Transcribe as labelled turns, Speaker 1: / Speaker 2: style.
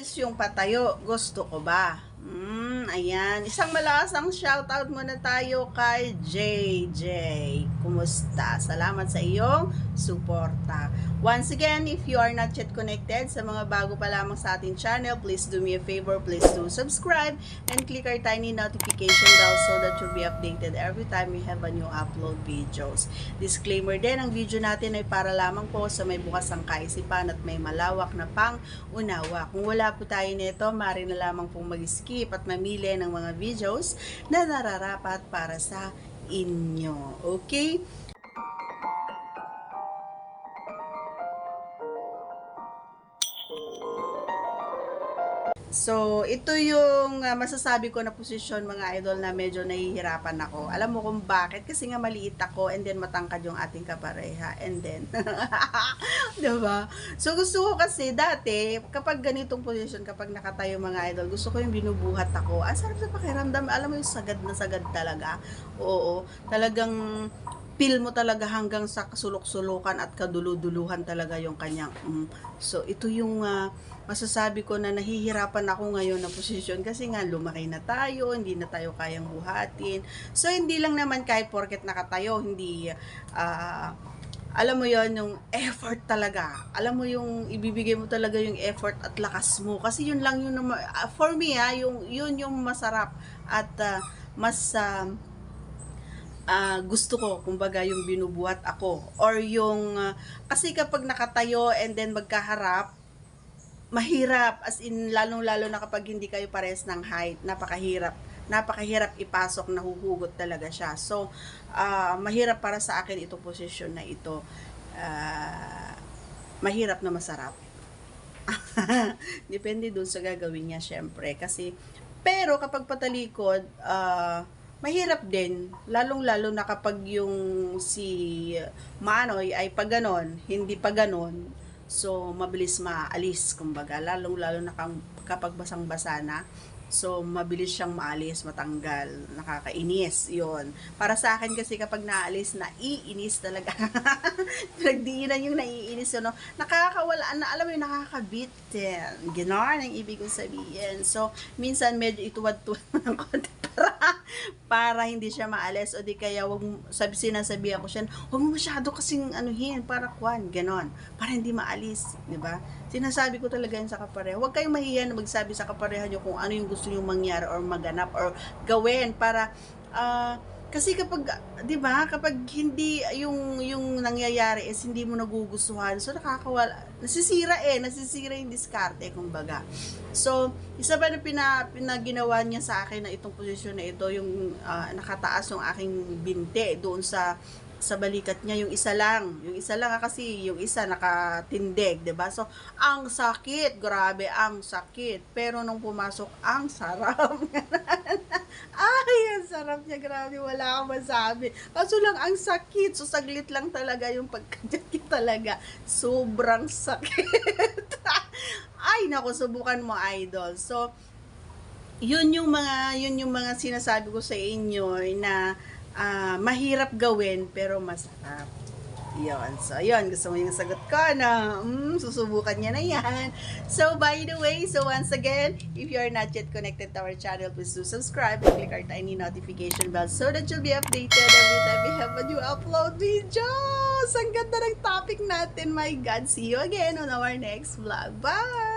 Speaker 1: Is yung patayo, gusto ko ba? Ayan. Isang malakas shoutout muna tayo kay JJ. Kumusta? Salamat sa iyong suporta. Once again, if you are not yet connected sa mga bago pa lamang sa ating channel, please do me a favor, please do subscribe and click our tiny notification bell so that you'll be updated every time we have a new upload videos. Disclaimer din, ang video natin ay para lamang po sa may bukas ang kaisipan at may malawak na pang-unawa. Kung wala po tayo nito, maaari na lamang pong mag-skip at mamili ng mga videos na nararapat para sa inyo. Okay? So, ito yung masasabi ko na posisyon mga idol na medyo nahihirapan ako. Alam mo kung bakit? Kasi nga maliit ako and then matangkad yung ating kapareha. And then, diba? So, gusto ko kasi dati, kapag ganitong posisyon, kapag nakatayo mga idol, gusto ko yung binubuhat ako. Ang sarap sa pakiramdam. Alam mo yung sagad na sagad talaga. Oo. Talagang feel mo talaga hanggang sa kasulok-sulukan at kaduluduluhan talaga yung kanyang So ito yung masasabi ko na nahihirapan ako ngayon na posisyon kasi nga lumaki na tayo, hindi na tayo kayang buhatin. So hindi lang naman kahit porket nakatayo, hindi alam mo yon yung effort talaga. Alam mo yung ibibigay mo talaga yung effort at lakas mo kasi yun lang yun for me yun yung masarap at mas gusto ko, kumbaga yung binubuhat ako or yung kasi kapag nakatayo and then magkaharap mahirap, as in lalong-lalo na kapag hindi kayo pares ng height, napakahirap ipasok, nahuhugot talaga siya. So mahirap para sa akin itong posisyon na ito. Mahirap na masarap. Depende dun sa gagawin niya syempre kasi pero kapag patalikod mahirap din, lalong-lalo na kapag yung si Manoy ay pa ganon, hindi pa ganon, so mabilis maalis, kumbaga, lalong-lalo na kapag basang-basa na, so mabilis siyang maalis, matanggal, nakakainis, yon. Para sa akin kasi kapag naalis, naiinis talaga. Nagdiinan yung naiinis, no? Nakakawala na, alam mo yung nakakabitin. Ganon ang ibig kong sabihin. So, minsan medyo ituwad-tuwad mo ng konti para hindi siya maalis o di kaya wag sinasabihan ko siya, wag mo masyado kasing anuhin para kwan, ganon, para hindi maalis, di ba? Sinasabi ko talaga yan sa kapareha. Huwag kayong mahiya na magsabi sa kapareha nyo kung ano yung gusto nyo mangyari or maganap or gawin para kasi kapag, 'di ba, kapag hindi yung nangyayari is hindi mo nagugustuhan, so nasisira yung diskarte kumbaga. So, isa pa na pinaginawa niya sa akin na itong posisyon na ito, yung nakataas yung aking binti doon sa balikat niya, yung isa lang kasi yung isa nakatindig, 'di ba? So, ang sakit, grabe ang sakit. Pero nung pumasok, ang sarap. Ay, ang sarap niya, grabe, wala akong masabi. Kaso lang, ang sakit. So, saglit lang talaga yung pagkadyak talaga. Sobrang sakit. Ay, naku, subukan mo, idol. So, yun yung mga sinasabi ko sa inyo na mahirap gawin pero masarap. Yun. So, yun. Gusto mo yung sagot ko na susubukan niya na yan. So, by the way, so once again, if you are not yet connected to our channel, please do subscribe and click our tiny notification bell so that you'll be updated every time we have a new upload videos. Ang ganda ng topic natin. My God. See you again on our next vlog. Bye!